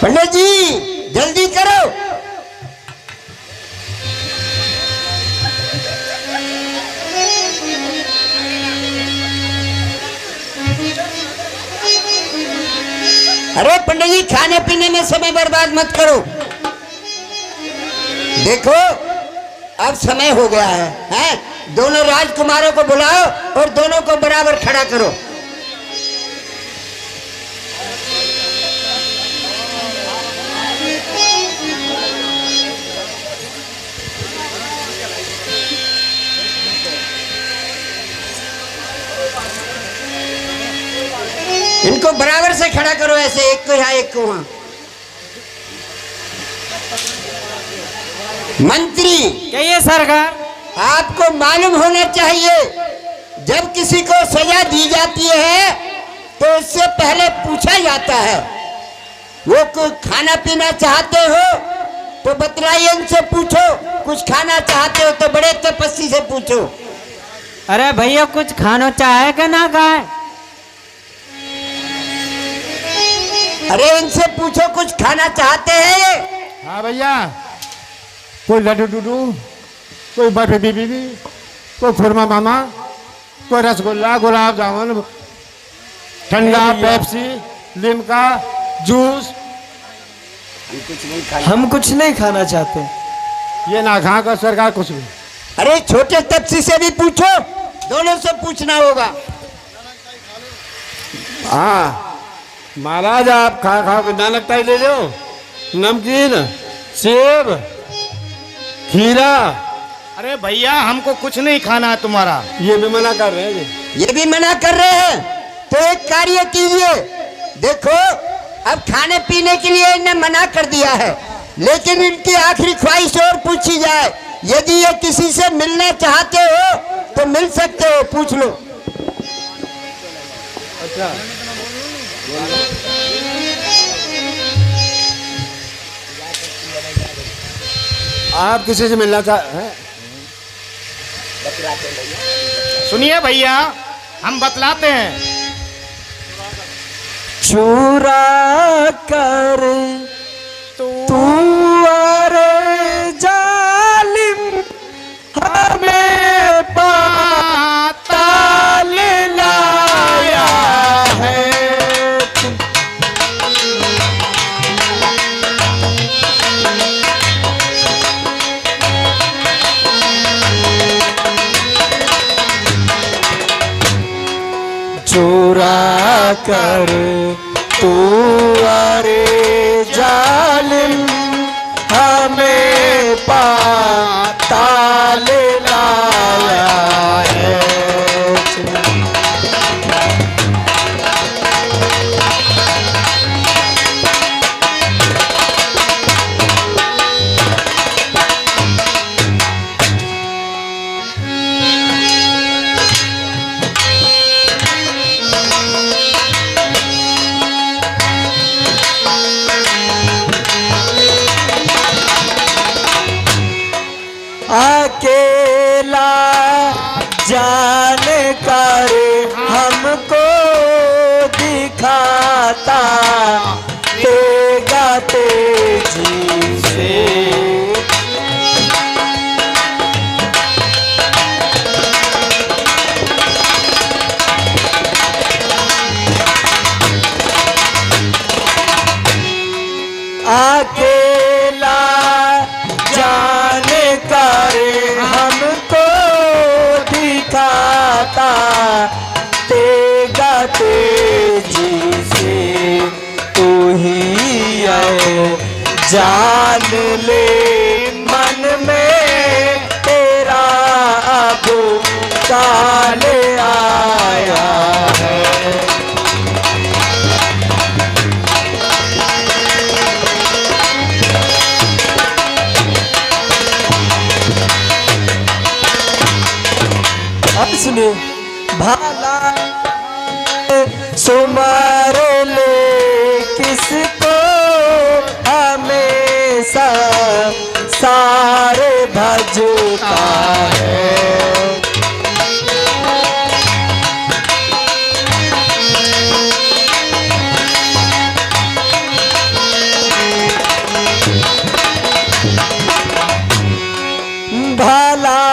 Speaker 8: पंडित जी जल्दी करो। अरे पंडित जी खाने पीने में समय बर्बाद मत करो। देखो अब समय हो गया है? दोनों राजकुमारों को बुलाओ और दोनों को बराबर खड़ा करो। इनको बराबर से खड़ा करो, ऐसे एक को यहाँ एक को वहां। मंत्री
Speaker 3: कहिए सरकार।
Speaker 8: आपको मालूम होना चाहिए, जब किसी को सजा दी जाती है तो उससे पहले पूछा जाता है वो कुछ खाना पीना चाहते हो तो बतलाइए, उनसे पूछो। कुछ खाना चाहते हो तो बड़े तपस्वी से पूछो।
Speaker 3: अरे भैया कुछ खाना चाहे कि ना खाए?
Speaker 8: अरे इनसे पूछो कुछ खाना चाहते हैं ये?
Speaker 1: हाँ भैया, कोई लड्डू डुडू, कोई बर्फी बीबी, कोई खुरमा मामा, कोई रसगुल्ला, गुलाब जामुन, ठंडा, पेप्सी, लिमका, जूस।
Speaker 3: हम कुछ नहीं खाना चाहते।
Speaker 1: ये ना खा कर सरकार कुछ भी।
Speaker 8: अरे छोटे तपसी से भी पूछो, दोनों से पूछना होगा।
Speaker 1: हाँ महाराज, आप खा खा के नानक ताई ले लो, नमकीन, सेब, खीरा।
Speaker 6: अरे भैया हमको कुछ नहीं खाना है तुम्हारा।
Speaker 1: ये भी मना कर रहे हैं
Speaker 8: ये भी मना कर रहे हैं, तो एक कार्य कीजिए। देखो अब खाने पीने के लिए इन्हें मना कर दिया है, लेकिन इनकी आखिरी ख्वाहिश और पूछी जाए। यदि ये किसी से मिलना चाहते हो तो मिल सकते हो, पूछ लो।
Speaker 1: अच्छा आप किसी से मिलना चाह?
Speaker 6: सुनिए भैया हम बतलाते हैं।
Speaker 3: चुरा कर तू अरे जालिम हमें पाताल लाया है। चोर
Speaker 4: पूरा कर तू अरे जालिम हमें पाताल लाया है। अकेला जान कर हमको दिखाता तेगा तेजी से। अकेला जान कर हमको दिखाता तेगा तेजी से। तू ही है जान ले मन में तेरा अब काल आया है। सुने भाला सुमार ले किसको हमेशा सारे भजता है। भला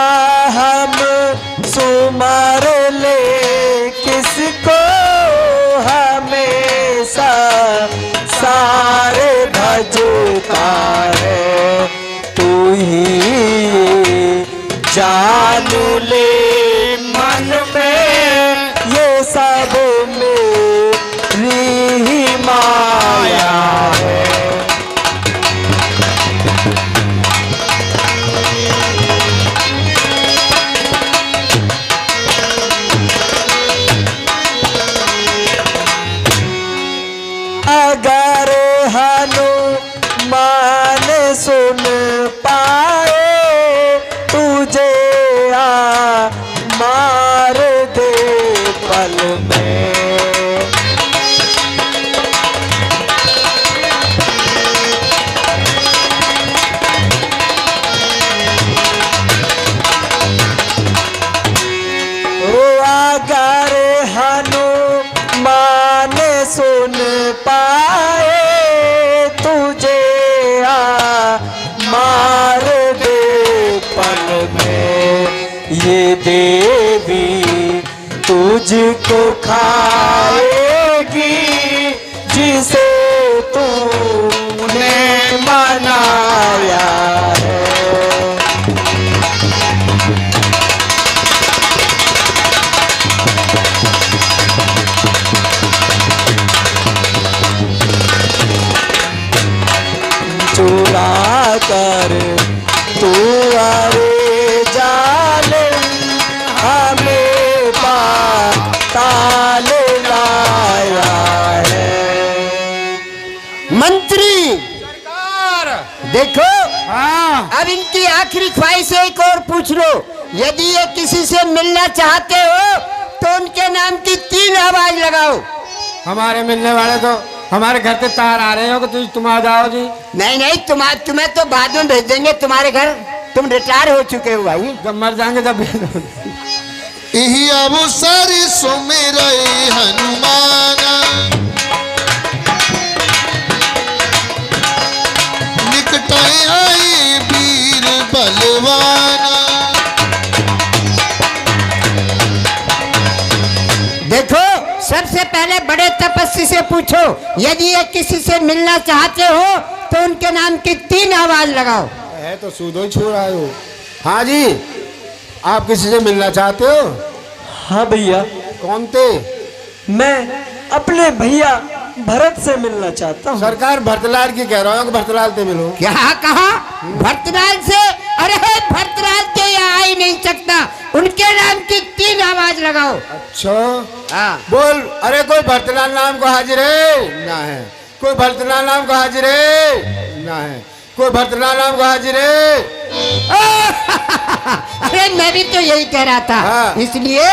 Speaker 4: हम सुमर ले किसको हमेशा सारे भजता है। तू ही जान ले मन में ये सब मेरी ही माया है। अगर हनुमान सुन पाए तुझे आ मार दे पल में। अगर हनुमान सुन पाए तुझे आ मार दे पल में। ये देवी तुझको खाएगी जिसे तूने मनाया है। चुरा कर तू अरे जालिम हमें पाताल लाया है।
Speaker 8: मंत्री देखो, अब इनकी आखिरी ख्वाहिश एक और पूछ लो। यदि ये किसी से मिलना चाहते हो तो उनके नाम की 3 आवाज लगाओ।
Speaker 1: हमारे मिलने वाले तो हमारे घर से तार आ रहे हो कि तुम आ जाओ जी।
Speaker 8: नहीं नहीं, तुम्हें तो बाद में भेज देंगे तुम्हारे घर। तुम रिटायर हो चुके हो भाई।
Speaker 1: जब मर जाएंगे तब
Speaker 7: यही अवसर सुमिरै हनुमाना निकटाई आई वीर बलवाना।
Speaker 8: देखो, सबसे पहले बड़े तपस्वी से पूछो, यदि ये किसी से मिलना चाहते हो तो उनके नाम की 3 आवाज लगाओ।
Speaker 1: है तो सूदो ही छोड़ आए हो। हाँ जी, आप किसी से मिलना चाहते हो?
Speaker 4: हाँ भैया।
Speaker 1: कौन थे?
Speaker 3: मैं अपने भैया भरत से मिलना चाहता हूँ।
Speaker 1: सरकार भरतलाल की कह रहा हूँ कि भरतलाल से मिलो।
Speaker 8: क्या कहा? भरतलाल से? अरे भरतलाल तो यहाँ आ ही नहीं सकता, उनके नाम की 3 आवाज लगाओ।
Speaker 1: अच्छा
Speaker 8: हाँ
Speaker 1: बोल। अरे कोई भरतलाल नाम को हाजिर है? ना है। कोई भरतलाल नाम को हाजिर है? ना है। कोई भरतलाल नाम को हाजिर है?
Speaker 8: अरे मैं भी तो यही कह रहा था।
Speaker 1: हाँ।
Speaker 8: इसलिए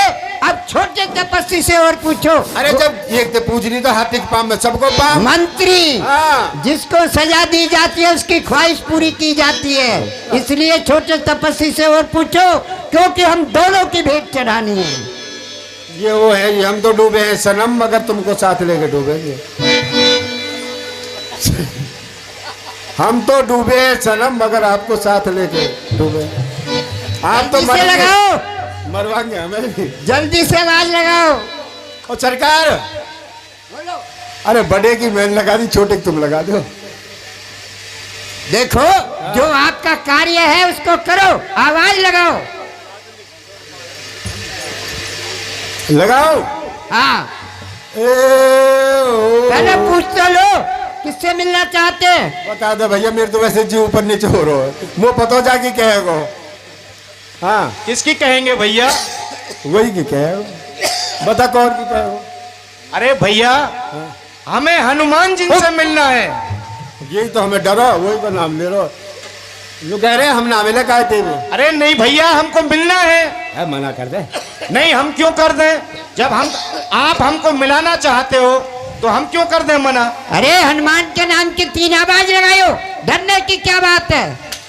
Speaker 8: अब छोटे तपस्वी से और पूछो।
Speaker 1: अरे जब एक तो पूछनी तो हाथी के पाँव में सबको पाँव।
Speaker 8: मंत्री,
Speaker 1: हाँ।
Speaker 8: जिसको सजा दी जाती है उसकी ख्वाहिश पूरी की जाती है, इसलिए छोटे तपस्वी से और पूछो, क्योंकि हम दोनों की भेंट चढ़ानी है।
Speaker 1: ये वो है, ये हम तो डूबे हैं सनम, मगर तुमको साथ लेके डूबेंगे। हम तो डूबे हैं सनम, मगर आपको साथ लेके डूबे। आप तो
Speaker 8: जल्दी से लगाओ,
Speaker 1: मरवाएंगे हमें भी।
Speaker 8: जल्दी से आवाज लगाओ।
Speaker 1: और सरकार, अरे बड़े की मैंने लगा दी, छोटे की तुम लगा दो।
Speaker 8: देखो, जो आपका कार्य है उसको करो, आवाज लगाओ।
Speaker 1: लगाओ।
Speaker 8: हाँ,
Speaker 1: ए ओ।
Speaker 8: पहले पूछ तो लो किससे मिलना चाहते हैं।
Speaker 1: बता दो भैया, मेरे तो वैसे जी ऊपर नीचे हो रहा है, वो पता जाके कहेगो। हाँ
Speaker 5: किसकी कहेंगे भैया?
Speaker 1: वही की कहेगो, बता कौन की कहेगो।
Speaker 5: अरे भैया हमें हनुमान जी से मिलना है।
Speaker 1: यही तो हमें डरो, वही का नाम ले रहा। जो कह रहे हैं हम नाम ले कहते हैं।
Speaker 5: अरे नहीं भैया, हमको मिलना है।
Speaker 1: मना कर दे।
Speaker 5: नहीं, हम क्यों कर दें? जब आप हमको मिलाना चाहते हो तो हम क्यों कर दें मना?
Speaker 8: अरे हनुमान के नाम की 3 आवाज लगाओ, डरने की क्या बात है।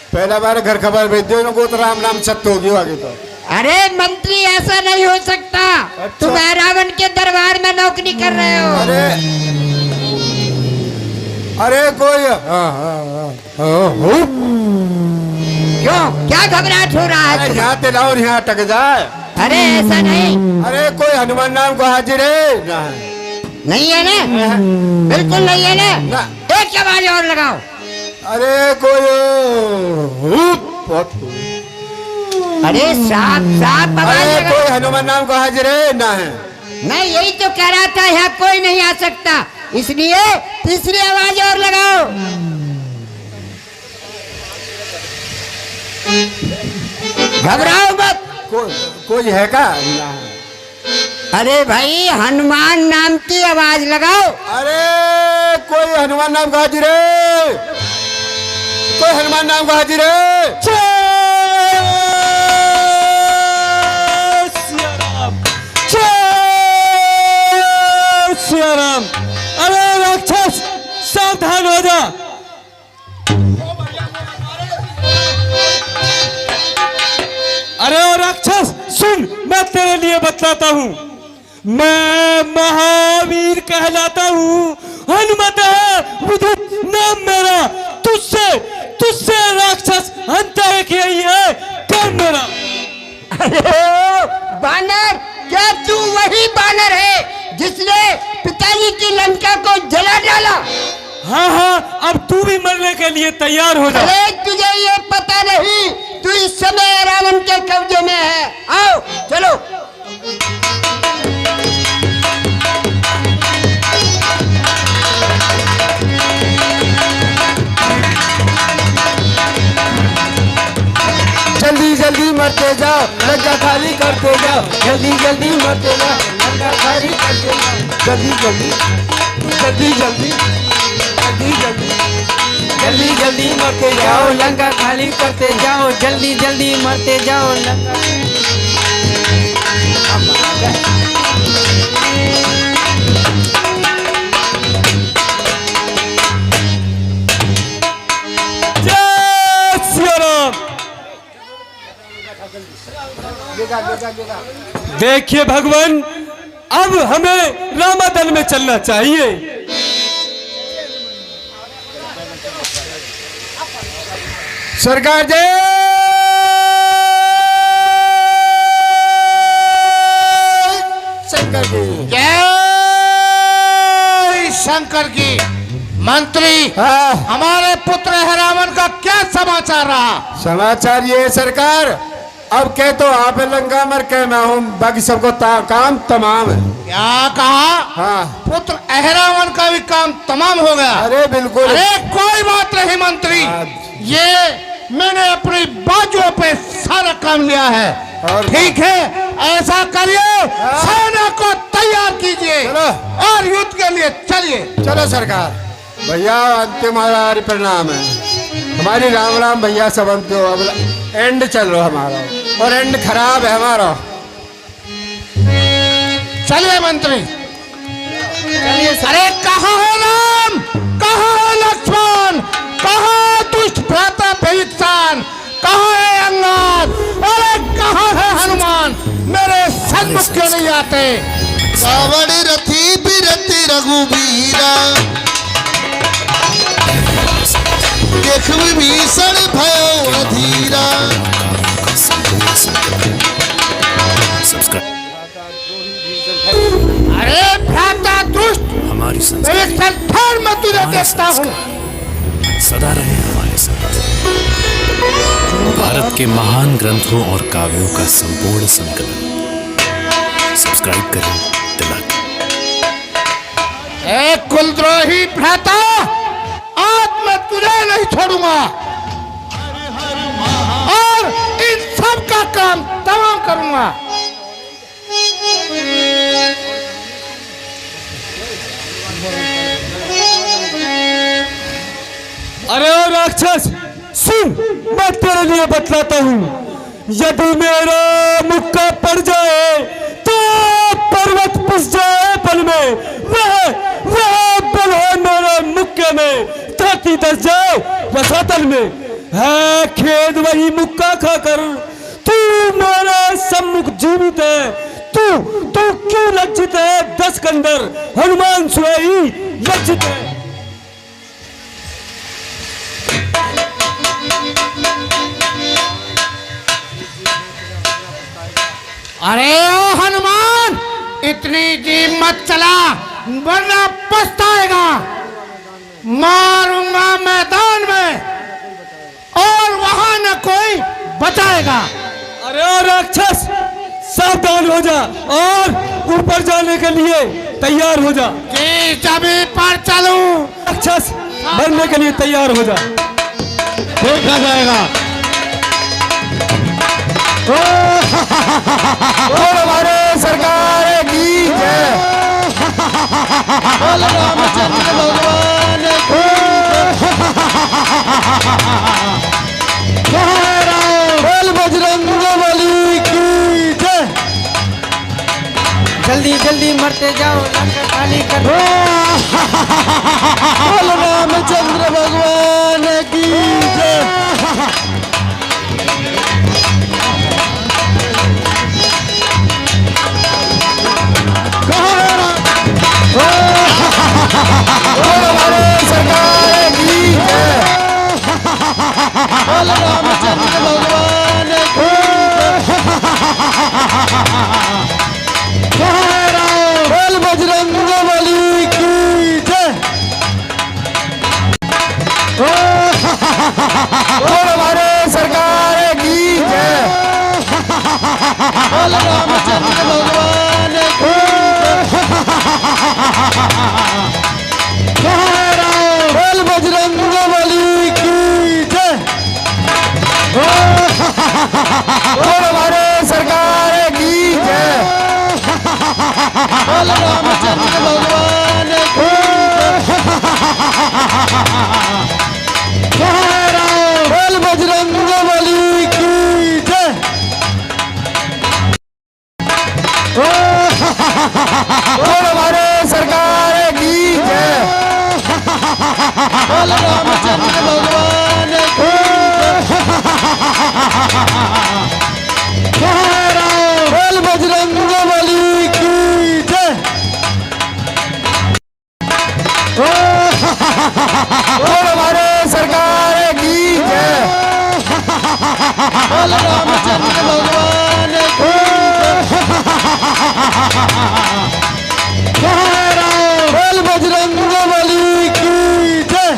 Speaker 1: पहला बार घर खबर भेज दो इनको, तो राम नाम सत्य होगी आगे तो।
Speaker 8: अरे मंत्री, ऐसा नहीं हो सकता।
Speaker 1: अच्छा।
Speaker 8: तुम रावण के दरबार में नौकरी कर रहे हो।
Speaker 1: अरे कोई
Speaker 8: क्यों, क्या घबराहट हो रहा है तुम्हें?
Speaker 1: यहाँ तेरा और यहाँ अटक जाए।
Speaker 8: अरे ऐसा नहीं।
Speaker 1: अरे कोई हनुमान नाम को हाजिर है? ना।
Speaker 8: नहीं है ना? बिल्कुल नहीं है ना?
Speaker 1: ना।
Speaker 8: एक आवाज और लगाओ।
Speaker 1: अरे कोई
Speaker 8: अरे साफ आवाज
Speaker 1: अरे
Speaker 8: लगाओ।
Speaker 1: कोई हनुमान नाम को हाजिर है? ना है।
Speaker 8: मैं यही तो कह रहा था, यहाँ कोई नहीं आ सकता, इसलिए तीसरी आवाज और लगाओ। घबराओ मत।
Speaker 1: कोई है का? ना।
Speaker 8: अरे भाई, हनुमान नाम की आवाज लगाओ।
Speaker 1: अरे कोई हनुमान नाम का हाजिर है? कोई हनुमान नाम का हाजिर है?
Speaker 9: सिया राम। अरे राक्षस, सावधान हो जा। अरे ओ राक्षस सुन, मैं तेरे लिए बतलाता हूँ। मैं महावीर कहलाता हूँ, हनुमत है विदित नाम मेरा। तुझसे राक्षस अंत एक यही है, कौन मेरा?
Speaker 8: अरे बानर, क्या तू वही बानर है जिसने पिताजी की लंका को जला डाला?
Speaker 9: हाँ हाँ, अब तू भी मरने के लिए तैयार हो जा।
Speaker 8: अरे तुझे ये पता नहीं, तू इस समय रावण के कब्जे में है। आओ चलो।
Speaker 1: जल्दी जल्दी मरते जाओ, लंका खाली करते जाओ। जल्दी जल्दी मरते जाओ, लंका खाली करते जाओ। जल्दी जल्दी जल्दी जल्दी जल्दी जल्दी
Speaker 3: जल्दी जल्दी मरते जाओ, लंका खाली करते जाओ। जल्दी जल्दी मरते जाओ, लंका।
Speaker 9: जय सिया राम। देखिए भगवान, अब हमें रामादल में चलना चाहिए।
Speaker 1: सरकार जय शंकर की।
Speaker 6: जय शंकर की। मंत्री,
Speaker 1: हाँ।
Speaker 6: हमारे पुत्र है रावण का क्या समाचार रहा?
Speaker 1: समाचार ये है सरकार, अब कह तो आप लंका मर के मैं हूँ, बाकी सबको काम तमाम है।
Speaker 6: क्या कहा?
Speaker 1: हाँ।
Speaker 6: पुत्र अहरावन का भी काम तमाम हो गया।
Speaker 1: अरे बिल्कुल।
Speaker 6: अरे कोई बात नहीं मंत्री, ये मैंने अपनी बाजुओं पे सारा काम लिया है।
Speaker 1: और
Speaker 6: ठीक है, ऐसा करिए, सेना को तैयार कीजिए
Speaker 1: चलो।
Speaker 6: और युद्ध के लिए चलिए।
Speaker 1: चलो सरकार। भैया अंतिम हमारी प्रणाम है। हमारी राम राम भैया सब अंतिम, अब एंड चल रहा हमारा, और एंड खराब है हमारा।
Speaker 6: चलिए मंत्री। अरे कहाँ है राम, कहाँ है लक्ष्मण, कहाँ है दुष्ट भ्राता भीषण, कहाँ है अंगद, अरे कहाँ है हनुमान? मेरे सन्मुख क्यों नहीं आते?
Speaker 7: सावण रथी बिरति रघुबीरा, देख विभीषण भयो अधीरा।
Speaker 6: अरे भ्राता दुष्ट,
Speaker 10: हमारी
Speaker 6: मेरे संसार में तुझे देखता हूँ।
Speaker 10: सदा रहे हमारे साथ। भारत के महान ग्रंथों और काव्यों का संपूर्ण संकलन। सब्सक्राइब करें तिलक।
Speaker 6: ए कुलद्रोही भ्राता, आज मैं तुझे नहीं छोड़ूंगा और इन सब का काम तमाम करूंगा।
Speaker 9: अरे ओ राक्षस सुन, मैं तेरे लिए बतलाता हूँ। यदि मेरा मुक्का पड़ जाए तो पर्वत पिस जाए बल में, वह बल है मेरे मुक्के में। धरती धस जाए रसातल में, है खेद वही मुक्का खाकर। तू मेरे सम्मुख जीवित है, तू क्यों लज्जित है? 10 कंदर हनुमान स्वयं लज्जित है।
Speaker 6: अरे ओ हनुमान, इतनी जी मत चला वरना पछताएगा। मारूंगा मैदान में और वहां न कोई बचाएगा।
Speaker 9: अरे ओ राक्षस सावधान हो जा और ऊपर जाने के लिए तैयार हो जा।
Speaker 6: कि जमीन पर चलूं?
Speaker 9: राक्षस मरने के लिए तैयार हो जा।
Speaker 6: देखा जाएगा।
Speaker 1: और हमारे सरकार की जय।
Speaker 7: रामचंद्र भगवान
Speaker 1: बोल बजरंग बली की जय।
Speaker 3: जल्दी जल्दी मरते जाओ, लंका खाली कर दो।
Speaker 1: बोल रामचंद्र भगवान की जय। हमारे सरकार की जय।
Speaker 7: रामचंद्र भगवान
Speaker 1: बोल बजरंग बली की जय। बोल हमारे सरकार की जय।
Speaker 7: रामचंद्र भगवान
Speaker 1: बोल बजरंग बली की जय। बोल हमारे सरकार की जय।
Speaker 7: रामचंद्र भगवान
Speaker 1: बोल बजरंग बली की जय। बोल हमारे सरकार की जय।
Speaker 7: रामचंद्र भगवान
Speaker 1: बोल बजरंग बली की जय। बोल हमारे सरकार की जय।
Speaker 7: रामचंद्र भगवान
Speaker 1: बोल बजरंग बली की जय।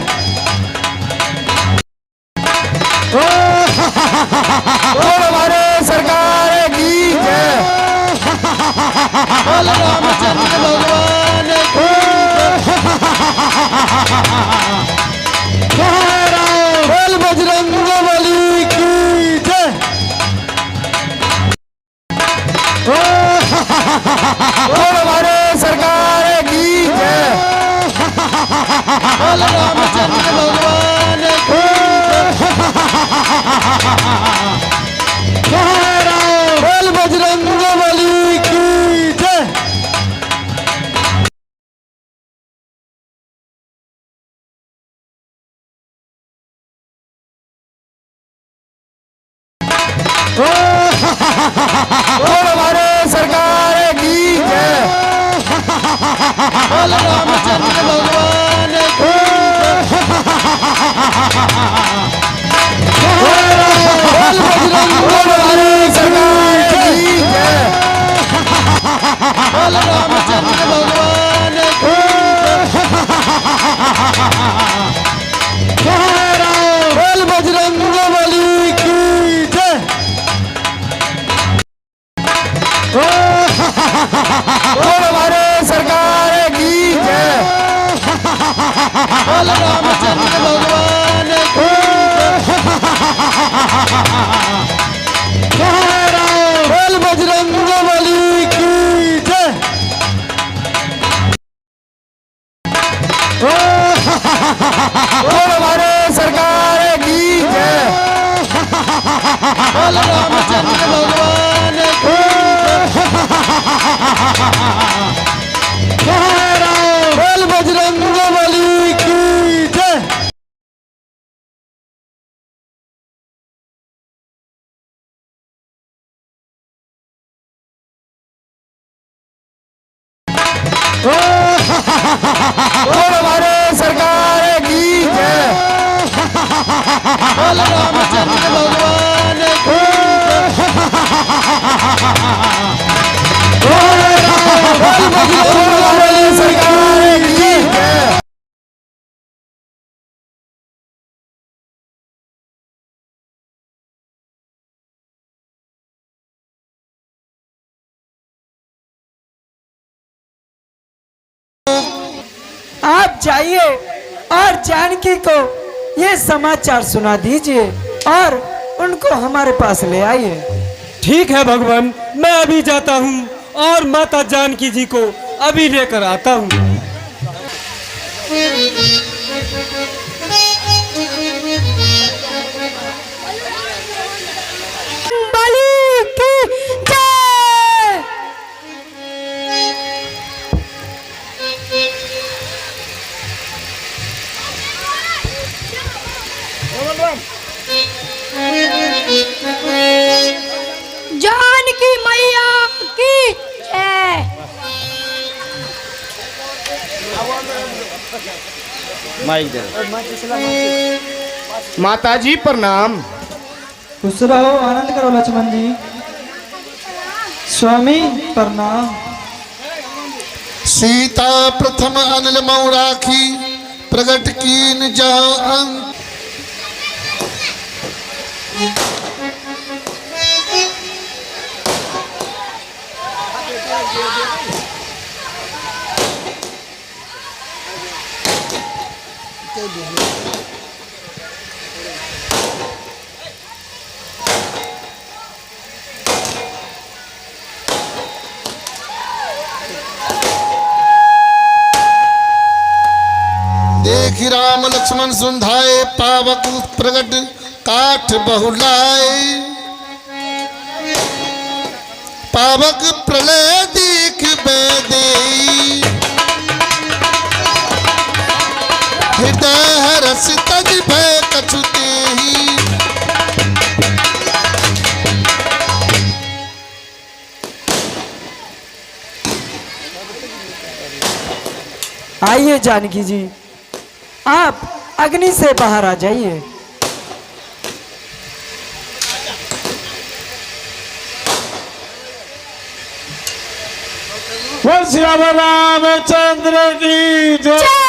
Speaker 1: बोल हमारे सरकार की जय।
Speaker 7: बोल रामचंद्र भगवान की जय। बोल बजरंग बली की जय।
Speaker 1: बोल हमारे सरकार की जय।
Speaker 7: बोल रामचंद्र भगवान की जय। बोल बजरंग बली की जय।
Speaker 1: बोल हमारे सरकार की जय।
Speaker 7: बोल रामचंद्र भगवान की
Speaker 1: बोल बजरंग हमारे सरकार की जय।
Speaker 7: बोल रामचंद्र भगवान की जय। बोल बजरंग बली की जय।
Speaker 1: बोल हमारे सरकार की जय।
Speaker 7: बोल रामचंद्र भगवान की जय। बोल बजरंग बली की जय।
Speaker 1: बोल हमारे सरकार की जय।
Speaker 7: बोल रामचंद्र भगवान की जय। बोल बजरंग बली की जय।
Speaker 1: बोल हमारे सरकार की जय।
Speaker 7: बोल रामचंद्र भगवान की
Speaker 1: बोल हमारे सरकार की जय।
Speaker 3: आप जाइए और जानकी को ये समाचार सुना दीजिए और उनको हमारे पास ले आइए।
Speaker 9: ठीक है भगवान, मैं अभी जाता हूँ और माता जानकी जी को अभी लेकर आता हूँ।
Speaker 3: बली की जय।
Speaker 11: जानकी मैया की जय।
Speaker 1: माताजी प्रणाम।
Speaker 3: खुश रहो, आनंद करो लक्ष्मण जी। स्वामी प्रणाम।
Speaker 7: सीता प्रथम अनिल मऊ राखी प्रगट कीन जहाँ अंक। देखी राम लक्ष्मण सुंधाए पावक प्रगट काठ बहुलाए। पावक प्रलय दीख बेदेई हृदय हरस तज भय कछु तेहि।
Speaker 3: आइए जानकी जी, आप अग्नि से बाहर आ जाइए।
Speaker 5: बोल श्री रामचंद्र की जय।